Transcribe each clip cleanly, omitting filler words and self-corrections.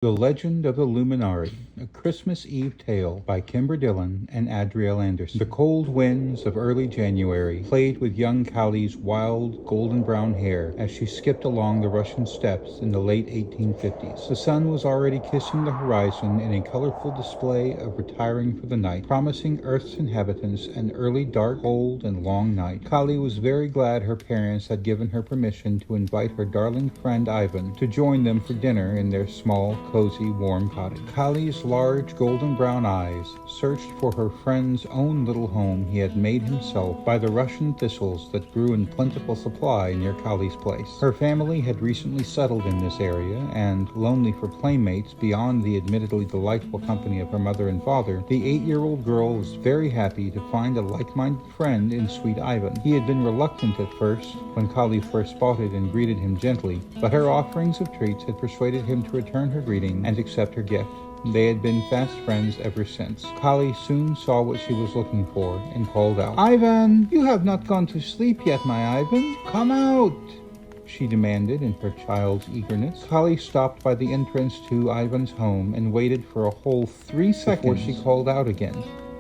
The Legend of the Luminari, a Christmas Eve tale by Kimber Dillon and Adrielle Anderson. The cold winds of early January played with young Callie's wild, golden brown hair as she skipped along the Russian steppes in the late 1850s. The sun was already kissing the horizon in a colorful display of retiring for the night, promising Earth's inhabitants an early, dark, cold, and long night. Callie was very glad her parents had given her permission to invite her darling friend Ivan to join them for dinner in their small, cozy, warm cottage. Callie's large golden brown eyes searched for her friend's own little home he had made himself by the Russian thistles that grew in plentiful supply near Callie's place. Her family had recently settled in this area, and, lonely for playmates beyond the admittedly delightful company of her mother and father, the 8-year-old girl was very happy to find a like-minded friend in sweet Ivan. He had been reluctant at first when Callie first spotted and greeted him gently, but her offerings of treats had persuaded him to return her greeting and accept her gift. They had been fast friends ever since. Callie soon saw what she was looking for and called out, "Ivan, you have not gone to sleep yet, my Ivan. Come out," she demanded in her child's eagerness. Callie stopped by the entrance to Ivan's home and waited for a whole 3 seconds before she called out again.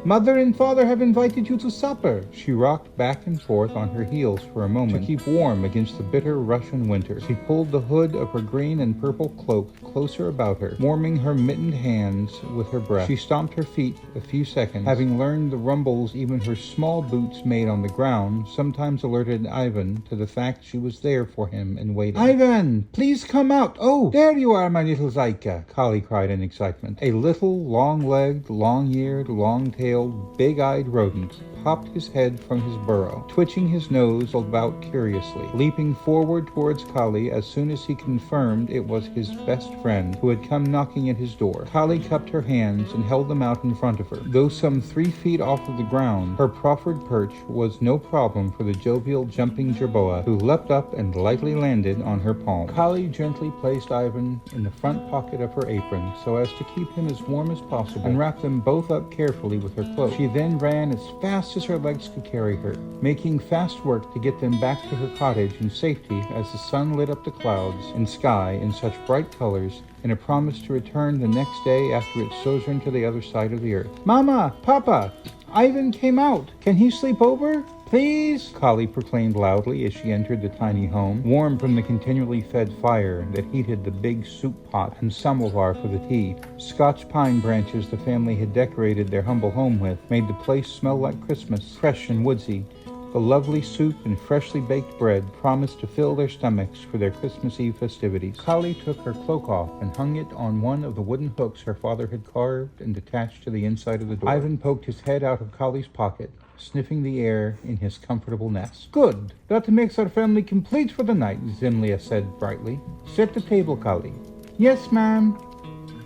"Mother and father have invited you to supper." She rocked back and forth on her heels for a moment to keep warm against the bitter Russian winter. She pulled the hood of her green and purple cloak closer about her, warming her mittened hands with her breath. She stomped her feet a few seconds, having learned the rumbles even her small boots made on the ground sometimes alerted Ivan to the fact she was there for him and waiting. "Ivan, please come out. Oh, there you are, my little Zayka," Callie cried in excitement. A little, long-legged, long-eared, long-tailed, big-eyed rodent popped his head from his burrow, twitching his nose about curiously, leaping forward towards Callie as soon as he confirmed it was his best friend who had come knocking at his door. Callie cupped her hands and held them out in front of her. Though some 3 feet off of the ground, her proffered perch was no problem for the jovial jumping jerboa, who leapt up and lightly landed on her palm. Callie gently placed Ivan in the front pocket of her apron so as to keep him as warm as possible and wrapped them both up carefully with her cloak. She then ran as fast as her legs could carry her, making fast work to get them back to her cottage in safety as the sun lit up the clouds and sky in such bright colors in a promise to return the next day after its sojourn to the other side of the earth. "Mama, Papa, Ivan came out. Can he sleep over? Please?" Callie proclaimed loudly as she entered the tiny home, warm from the continually fed fire that heated the big soup pot and samovar for the tea. Scotch pine branches the family had decorated their humble home with made the place smell like Christmas, fresh and woodsy. The lovely soup and freshly baked bread promised to fill their stomachs for their Christmas Eve festivities. Callie took her cloak off and hung it on one of the wooden hooks her father had carved and attached to the inside of the door. Ivan poked his head out of Callie's pocket, sniffing the air in his comfortable nest. "Good. That makes our family complete for the night," Zimlia said brightly. "Set the table, Callie." "Yes, ma'am,"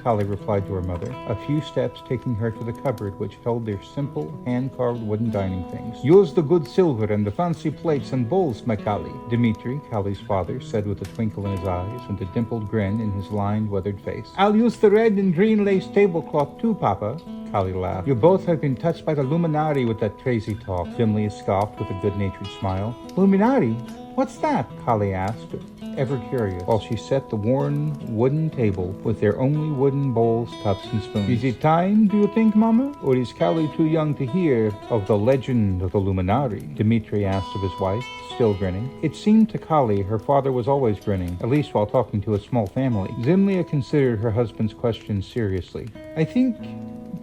Callie replied to her mother, a few steps taking her to the cupboard which held their simple, hand-carved wooden dining things. "Use the good silver and the fancy plates and bowls, my Callie," Dmitri, Callie's father, said with a twinkle in his eyes and a dimpled grin in his lined, weathered face. "I'll use the red and green lace tablecloth too, Papa." Callie laughed. "You both have been touched by the Luminari with that crazy talk," Dimly scoffed with a good-natured smile. "Luminari? What's that?" Callie asked, ever curious, while she set the worn wooden table with their only wooden bowls, cups, and spoons. "Is it time, do you think, Mama? Or is Callie too young to hear of the legend of the Luminari?" Dmitri asked of his wife, still grinning. It seemed to Callie her father was always grinning, at least while talking to a small family. Zimlia considered her husband's question seriously. "I think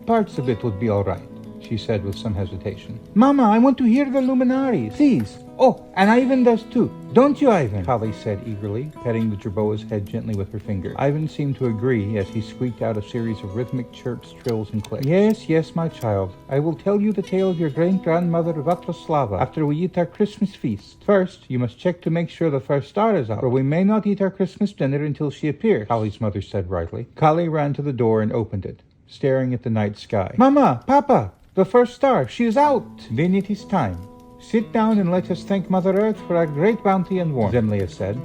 parts of it would be all right," she said with some hesitation. "Mama, I want to hear the Luminari, please. Oh, and Ivan does too. Don't you, Ivan?" Callie said eagerly, petting the jerboa's head gently with her finger. Ivan seemed to agree as he squeaked out a series of rhythmic chirps, trills, and clicks. "Yes, yes, my child. I will tell you the tale of your great-grandmother Vatroslava after we eat our Christmas feast. First, you must check to make sure the first star is out, or we may not eat our Christmas dinner until she appears," Callie's mother said brightly. Callie ran to the door and opened it, staring at the night sky. "Mama, Papa, the first star, she is out." "Then it is time. Sit down and let us thank Mother Earth for our great bounty and warmth," Zemlia said.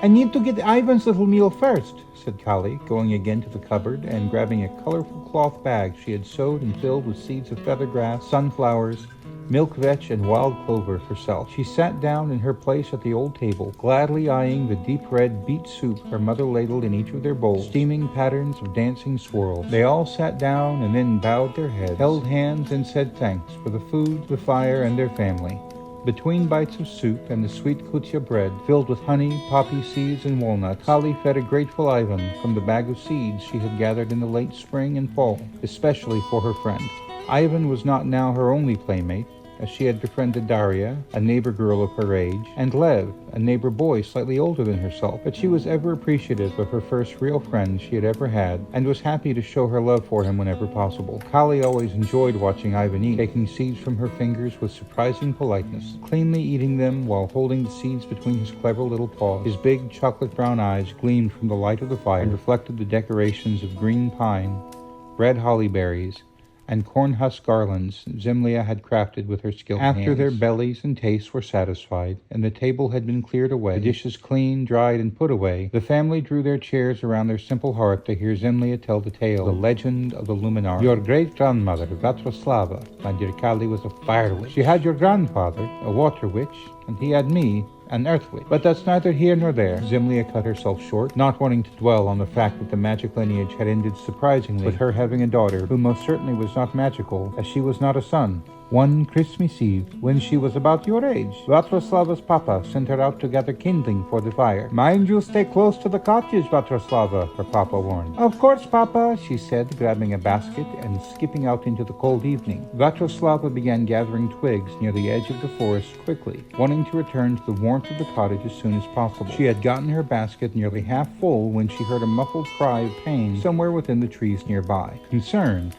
"I need to get Ivan's little meal first," said Callie, going again to the cupboard and grabbing a colorful cloth bag she had sewed and filled with seeds of feathergrass, sunflowers, milk vetch, and wild clover herself. She sat down in her place at the old table, gladly eyeing the deep red beet soup her mother ladled in each of their bowls, steaming patterns of dancing swirls. They all sat down and then bowed their heads, held hands, and said thanks for the food, the fire, and their family. Between bites of soup and the sweet kutia bread filled with honey, poppy seeds, and walnuts, Kali fed a grateful Ivan from the bag of seeds she had gathered in the late spring and fall, especially for her friend. Ivan was not now her only playmate, as she had befriended Daria, a neighbor girl of her age, and Lev, a neighbor boy slightly older than herself, but she was ever appreciative of her first real friend she had ever had, and was happy to show her love for him whenever possible. Kali always enjoyed watching Ivan eat, taking seeds from her fingers with surprising politeness, cleanly eating them while holding the seeds between his clever little paws. His big chocolate brown eyes gleamed from the light of the fire and reflected the decorations of green pine, red holly berries, and corn husk garlands Zemlia had crafted with her skilled hands. After their bellies and tastes were satisfied, and the table had been cleared away, the dishes cleaned, dried, and put away, the family drew their chairs around their simple hearth to hear Zemlia tell the tale, the legend of the Luminari. Your great-grandmother, Vatroslava, my dear Kali, was a fire witch. She had your grandfather, a water witch, and he had me, an earth witch. But that's neither here nor there. Zemlia cut herself short, not wanting to dwell on the fact that the magic lineage had ended surprisingly with her having a daughter who most certainly was not magical, as she was not a son. One Christmas Eve, when she was about your age, Vatroslava's papa sent her out to gather kindling for the fire. Mind you stay close to the cottage, Vatroslava, her papa warned. Of course, papa, she said, grabbing a basket and skipping out into the cold evening. Vatroslava began gathering twigs near the edge of the forest quickly, wanting to return to the warmth of the cottage as soon as possible. She had gotten her basket nearly half full when she heard a muffled cry of pain somewhere within the trees nearby. Concerned,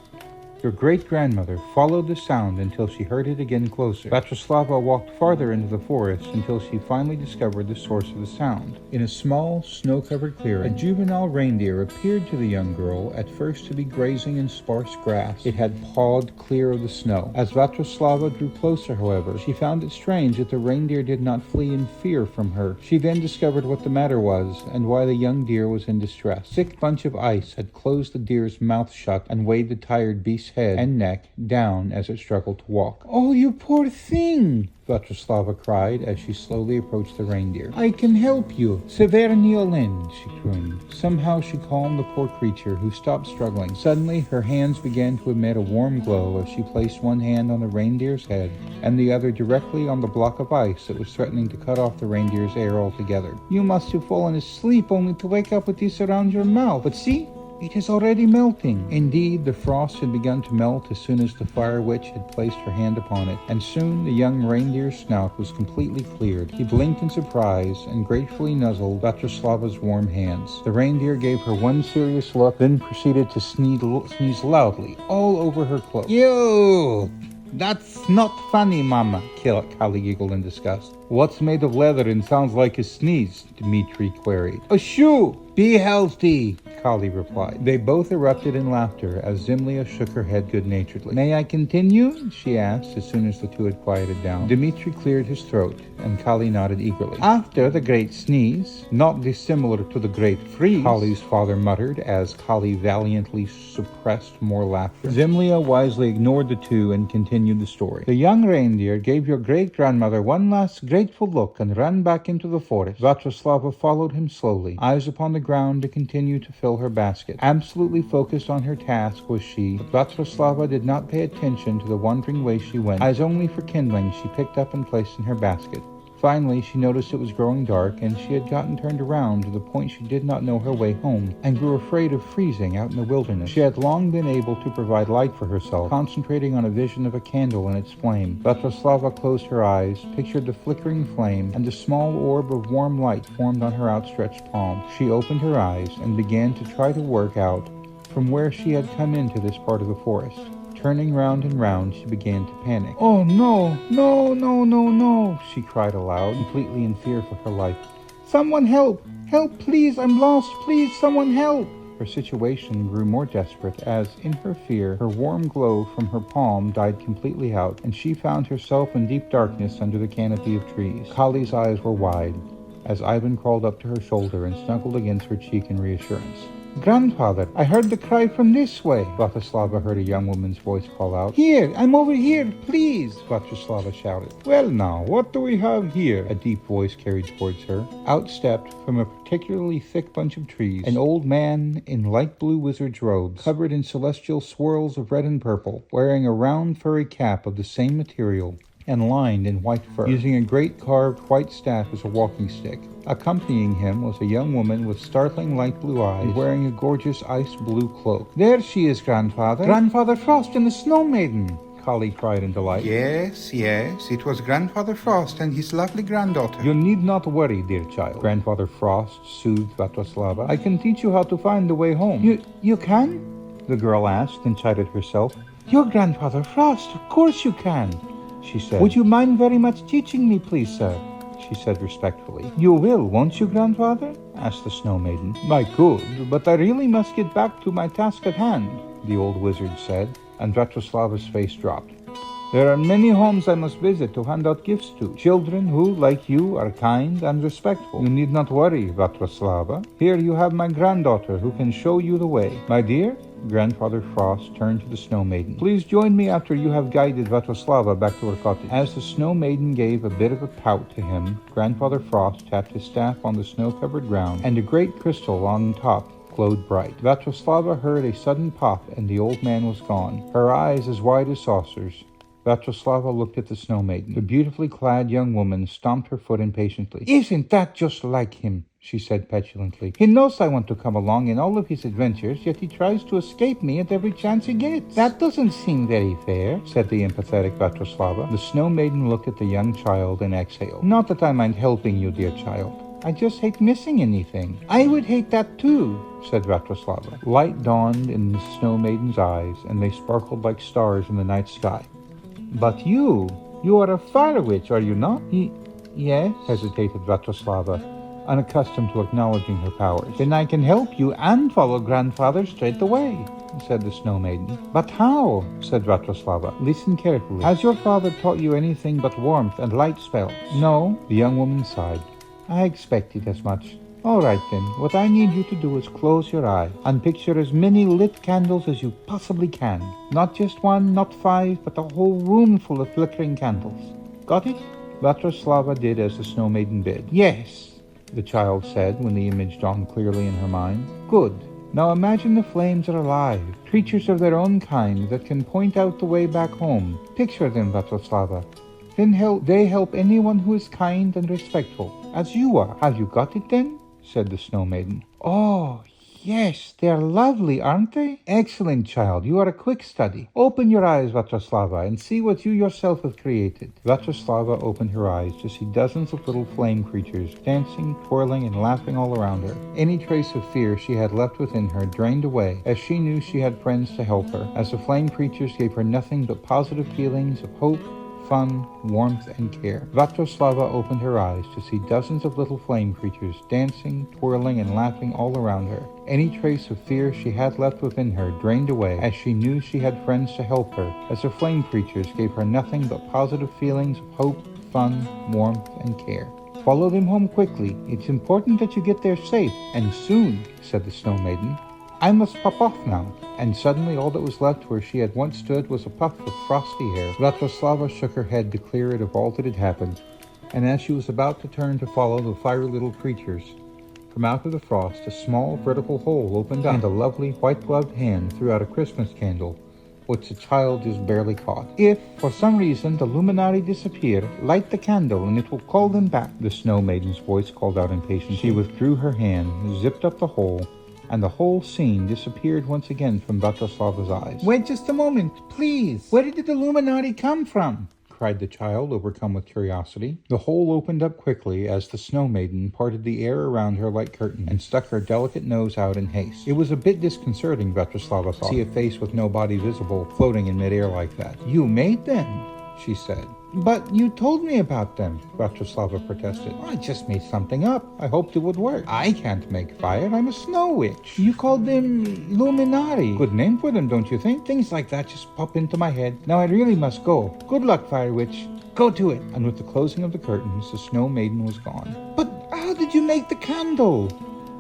your great-grandmother followed the sound until she heard it again closer. Vatroslava walked farther into the forest until she finally discovered the source of the sound. In a small, snow-covered clearing, a juvenile reindeer appeared to the young girl, at first to be grazing in sparse grass it had pawed clear of the snow. As Vatroslava drew closer, however, she found it strange that the reindeer did not flee in fear from her. She then discovered what the matter was, and why the young deer was in distress. A thick bunch of ice had closed the deer's mouth shut and weighed the tired beast's head and neck down as it struggled to walk. "Oh, you poor thing!" Vatroslava cried as she slowly approached the reindeer. "I can help you. Severny Olin," she crooned. Somehow she calmed the poor creature, who stopped struggling. Suddenly her hands began to emit a warm glow as she placed one hand on the reindeer's head and the other directly on the block of ice that was threatening to cut off the reindeer's air altogether. "You must have fallen asleep only to wake up with this around your mouth. But see, it is already melting." Indeed, the frost had begun to melt as soon as the fire witch had placed her hand upon it, and soon the young reindeer's snout was completely cleared. He blinked in surprise and gratefully nuzzled Vatroslava's warm hands. The reindeer gave her one serious look, then proceeded to sneeze loudly all over her cloak. "You! That's not funny, Mama," Kali giggled in disgust. "What's made of leather and sounds like a sneeze?" Dmitri queried. "A shoe! Be healthy," Kali replied. They both erupted in laughter as Zemlia shook her head good-naturedly. "May I continue?" she asked as soon as the two had quieted down. Dmitri cleared his throat, and Kali nodded eagerly. "After the great sneeze, not dissimilar to the great freeze," Kali's father muttered as Kali valiantly suppressed more laughter. Zemlia wisely ignored the two and continued the story. "The young reindeer gave your great-grandmother one last grateful look and ran back into the forest. Vatroslava followed him slowly, eyes upon the ground, to continue to fill her basket. Absolutely focused on her task was she, but Vatroslava did not pay attention to the wandering way she went. Eyes only for kindling she picked up and placed in her basket. Finally, she noticed it was growing dark, and she had gotten turned around to the point she did not know her way home, and grew afraid of freezing out in the wilderness. She had long been able to provide light for herself, concentrating on a vision of a candle and its flame. Vatroslava closed her eyes, pictured the flickering flame, and a small orb of warm light formed on her outstretched palm. She opened her eyes and began to try to work out from where she had come into this part of the forest. Turning round and round, she began to panic. "Oh no, no, no, no, no," she cried aloud, completely in fear for her life. "Someone help! Help, please! I'm lost! Please, someone help!" Her situation grew more desperate as, in her fear, her warm glow from her palm died completely out, and she found herself in deep darkness under the canopy of trees. Kali's eyes were wide as Ivan crawled up to her shoulder and snuggled against her cheek in reassurance. Grandfather, I heard the cry from this way. Svatoslava heard a young woman's voice call out. Here, I'm over here, please, Svatoslava shouted. Well now, what do we have here? A deep voice carried towards her. Out stepped, from a particularly thick bunch of trees, an old man in light blue wizard's robes, covered in celestial swirls of red and purple, wearing a round furry cap of the same material, and lined in white fur, using a great carved white staff as a walking stick. Accompanying him was a young woman with startling light blue eyes, wearing a gorgeous ice blue cloak. There she is, Grandfather. Grandfather Frost and the Snow Maiden, Kali cried in delight. Yes, it was Grandfather Frost and his lovely granddaughter. You need not worry, dear child. Grandfather Frost soothed Svatoslava. I can teach you how to find the way home. You can? The girl asked and chided herself. You're Grandfather Frost. Of course you can, she said. Would you mind very much teaching me, please, sir? She said respectfully. You will, won't you, Grandfather? Asked the Snow Maiden. I could, but I really must get back to my task at hand, the old wizard said, and Svatoslava's face dropped. There are many homes I must visit to hand out gifts to. Children who, like you, are kind and respectful. You need not worry, Svatoslava. Here you have my granddaughter who can show you the way. My dear, Grandfather Frost turned to the Snow Maiden. Please join me after you have guided Svatoslava back to her cottage. As the Snow Maiden gave a bit of a pout to him, Grandfather Frost tapped his staff on the snow-covered ground, and a great crystal on top glowed bright. Svatoslava heard a sudden pop, and the old man was gone, her eyes as wide as saucers. Svatoslava looked at the Snow Maiden. The beautifully clad young woman stomped her foot impatiently. Isn't that just like him? She said petulantly. He knows I want to come along in all of his adventures, yet he tries to escape me at every chance he gets. That doesn't seem very fair, said the empathetic Svatoslava. The Snow Maiden looked at the young child and exhaled. Not that I mind helping you, dear child. I just hate missing anything. I would hate that too, said Svatoslava. Light dawned in the Snow Maiden's eyes, and they sparkled like stars in the night sky. But you are a fire witch, are you not? Yes, hesitated Svatoslava, unaccustomed to acknowledging her powers. Then I can help you and follow Grandfather straight away, said the Snow Maiden. But how? Said Svatoslava. Listen carefully. Has your father taught you anything but warmth and light spells? No, the young woman sighed. I expected as much. All right then, what I need you to do is close your eye and picture as many lit candles as you possibly can. Not just one, not 5, but a whole room full of flickering candles. Got it? Svatoslava did as the Snow Maiden bid. Yes, the child said when the image dawned clearly in her mind. Good. Now imagine the flames are alive, creatures of their own kind that can point out the way back home. Picture them, Svatoslava. Then they help anyone who is kind and respectful, as you are. Have you got it then? Said the Snow Maiden. Oh, yes, they are lovely, aren't they? Excellent, child. You are a quick study. Open your eyes, Svatoslava, and see what you yourself have created. Svatoslava opened her eyes to see dozens of little flame creatures dancing, twirling, and laughing all around her. Any trace of fear she had left within her drained away, as she knew she had friends to help her, as the flame creatures gave her nothing but positive feelings of hope, fun, warmth, and care. Svatoslava opened her eyes to see dozens of little flame creatures dancing, twirling, and laughing all around her. Any trace of fear she had left within her drained away, as she knew she had friends to help her, as the flame creatures gave her nothing but positive feelings of hope, fun, warmth, and care. Follow them home quickly. It's important that you get there safe, and soon, said the Snow Maiden. I must pop off now. And suddenly all that was left where she had once stood was a puff of frosty hair. Svatoslava shook her head to clear it of all that had happened, and as she was about to turn to follow the fiery little creatures, from out of the frost a small vertical hole opened up, and a lovely white-gloved hand threw out a Christmas candle, which the child just barely caught. If, for some reason, the Luminari disappear, light the candle and it will call them back, the Snow Maiden's voice called out impatiently. She withdrew her hand, zipped up the hole, and the whole scene disappeared once again from Svatoslava's eyes. Wait just a moment, please. Where did the Luminari come from? Cried the child, overcome with curiosity. The hole opened up quickly as the Snow Maiden parted the air around her like curtain and stuck her delicate nose out in haste. It was a bit disconcerting, Svatoslava thought, to see a face with no body visible floating in midair like that. You made them, she said. But you told me about them, Svatoslava protested. I just made something up. I hoped it would work. I can't make fire. I'm a snow witch. You called them Luminari. Good name for them, don't you think? Things like that just pop into my head. Now I really must go. Good luck, fire witch. Go to it. And with the closing of the curtains, the Snow Maiden was gone. But how did you make the candle?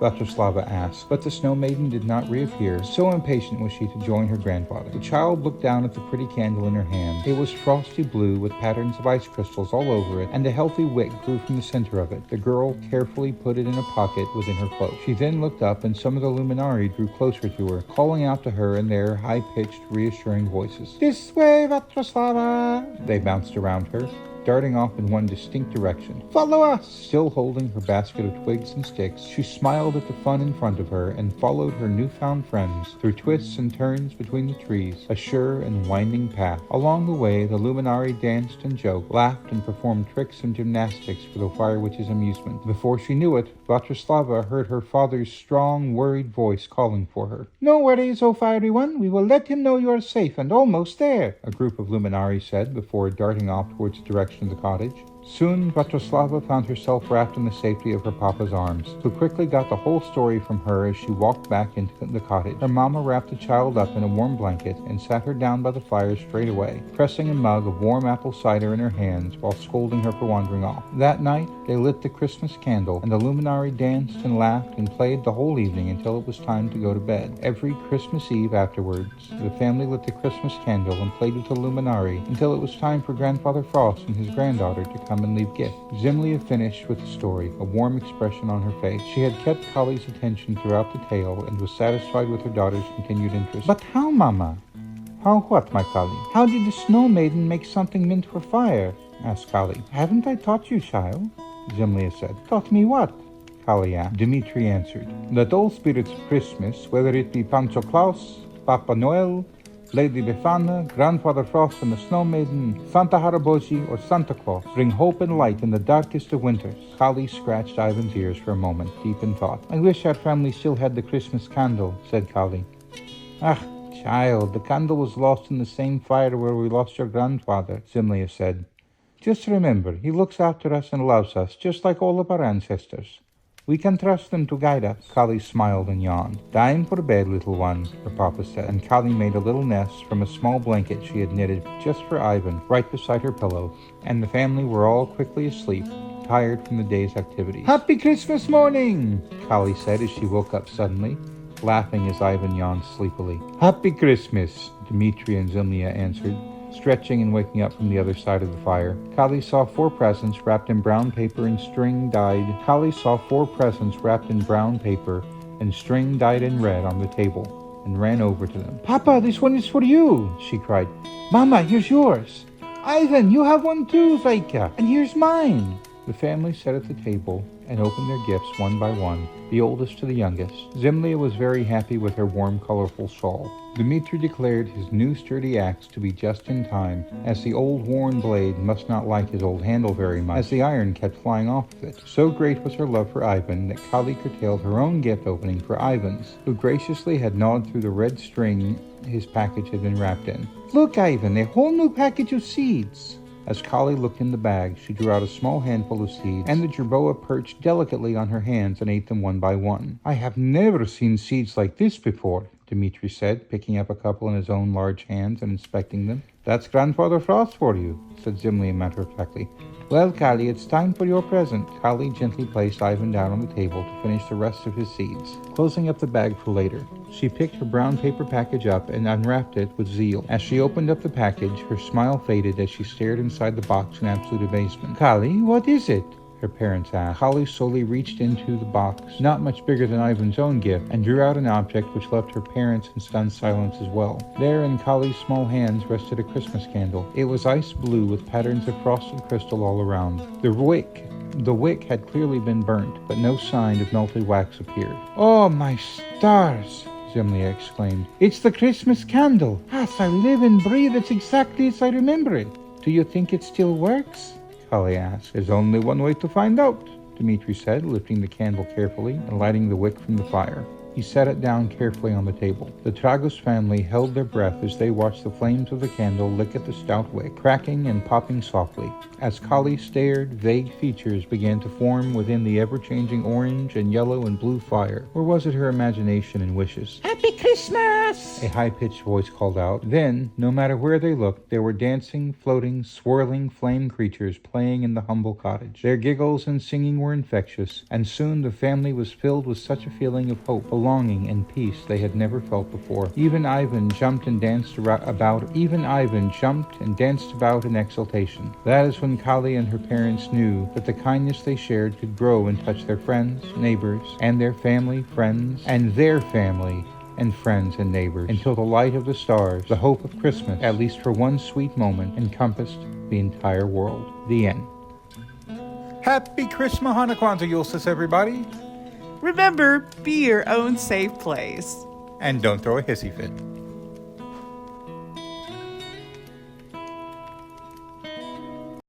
Vatroslava asked, but the Snow Maiden did not reappear. So impatient was she to join her grandfather. The child looked down at the pretty candle in her hand. It was frosty blue with patterns of ice crystals all over it, and a healthy wick grew from the center of it. The girl carefully put it in a pocket within her cloak. She then looked up, and some of the Luminari drew closer to her, calling out to her in their high-pitched, reassuring voices. "This way, Vatroslava!" They bounced around her, darting off in one distinct direction. "Follow us!" Still holding her basket of twigs and sticks, she smiled at the fun in front of her and followed her newfound friends through twists and turns between the trees, a sure and winding path. Along the way, the Luminari danced and joked, laughed, and performed tricks and gymnastics for the Fire Witch's amusement. Before she knew it, Vatroslava heard her father's strong, worried voice calling for her. "No worries, O Fiery One. We will let him know you are safe and almost there," a group of Luminari said before darting off towards the direction of the cottage. Soon, Vatroslava found herself wrapped in the safety of her papa's arms, who quickly got the whole story from her as she walked back into the cottage. Her mama wrapped the child up in a warm blanket and sat her down by the fire straight away, pressing a mug of warm apple cider in her hands while scolding her for wandering off. That night, they lit the Christmas candle, and the Luminari danced and laughed and played the whole evening until it was time to go to bed. Every Christmas Eve afterwards, the family lit the Christmas candle and played with the Luminari until it was time for Grandfather Frost and his granddaughter to come and leave gifts. Zimlia finished with the story, a warm expression on her face. She had kept Kali's attention throughout the tale and was satisfied with her daughter's continued interest. "But how, Mama?" "How what, my Kali? How did the Snow Maiden make something meant for fire?" asked Kali. "Haven't I taught you, child?" Zimlia said. "Taught me what?" Kali asked. Dmitri answered, "That all spirits of Christmas, whether it be Pancho Claus, Papa Noel, Lady Befana, Grandfather Frost and the Snow Maiden, Santa Haraboji, or Santa Claus, bring hope and light in the darkest of winters." Kali scratched Ivan's ears for a moment, deep in thought. "I wish our family still had the Christmas candle," said Kali. "Ah, child, the candle was lost in the same fire where we lost your grandfather," Zimlia said. "Just remember, he looks after us and loves us, just like all of our ancestors. We can trust them to guide us." Kali smiled and yawned. "Time for bed, little one," her papa said, and Kali made a little nest from a small blanket she had knitted just for Ivan right beside her pillow, and the family were all quickly asleep, tired from the day's activities. "Happy Christmas morning," Kali said as she woke up suddenly, laughing as Ivan yawned sleepily. "Happy Christmas," Dmitri and Zimlia answered, stretching and waking up from the other side of the fire. Kali saw 4 presents wrapped in brown paper and string dyed. Kali saw 4 presents wrapped in brown paper and string dyed in red on the table and ran over to them. "Papa, this one is for you," she cried. "Mama, here's yours. Ivan, you have one too, Zaika, and here's mine." The family sat at the table and opened their gifts one by one, the oldest to the youngest. Zimlia was very happy with her warm, colorful shawl. Dmitri declared his new sturdy axe to be just in time, as the old worn blade must not like his old handle very much, as the iron kept flying off of it. So great was her love for Ivan that Kali curtailed her own gift opening for Ivan's, who graciously had gnawed through the red string his package had been wrapped in. "Look, Ivan, a whole new package of seeds." As Kali looked in the bag, she drew out a small handful of seeds, and the jerboa perched delicately on her hands and ate them one by one. "I have never seen seeds like this before," Dmitri said, picking up a couple in his own large hands and inspecting them. "That's Grandfather Frost for you," said Zimli matter-of-factly. "Well, Kali, it's time for your present." Kali gently placed Ivan down on the table to finish the rest of his seeds, closing up the bag for later. She picked her brown paper package up and unwrapped it with zeal. As she opened up the package, her smile faded as she stared inside the box in absolute amazement. "Kali, what is it?" her parents asked. Kali slowly reached into the box, not much bigger than Ivan's own gift, and drew out an object which left her parents in stunned silence as well. There in Kali's small hands rested a Christmas candle. It was ice blue with patterns of frosted crystal all around. The wick had clearly been burnt, but no sign of melted wax appeared. "Oh, my stars!" Zimlia exclaimed. "It's the Christmas candle! As I live and breathe, it's exactly as I remember it. Do you think it still works?" Kali asked. "There's only one way to find out," Dmitri said, lifting the candle carefully and lighting the wick from the fire. He set it down carefully on the table. The Tragus family held their breath as they watched the flames of the candle lick at the stout wick, cracking and popping softly. As Kali stared, vague features began to form within the ever-changing orange and yellow and blue fire. Or was it her imagination and wishes? Happy Christmas! A high-pitched voice called out. Then, no matter where they looked, there were dancing, floating, swirling flame creatures playing in the humble cottage. Their giggles and singing were infectious, and soon the family was filled with such a feeling of hope, belonging, and peace they had never felt before. Even Ivan jumped and danced about in exultation. That is when Kali and her parents knew that the kindness they shared could grow and touch their friends, neighbors, and their family, friends, and their family, and friends and neighbors, until the light of the stars, the hope of Christmas, at least for one sweet moment, encompassed the entire world. The end. Happy Christmas, Hanukkah, Yulsis, everybody. Remember, be your own safe place. And don't throw a hissy fit.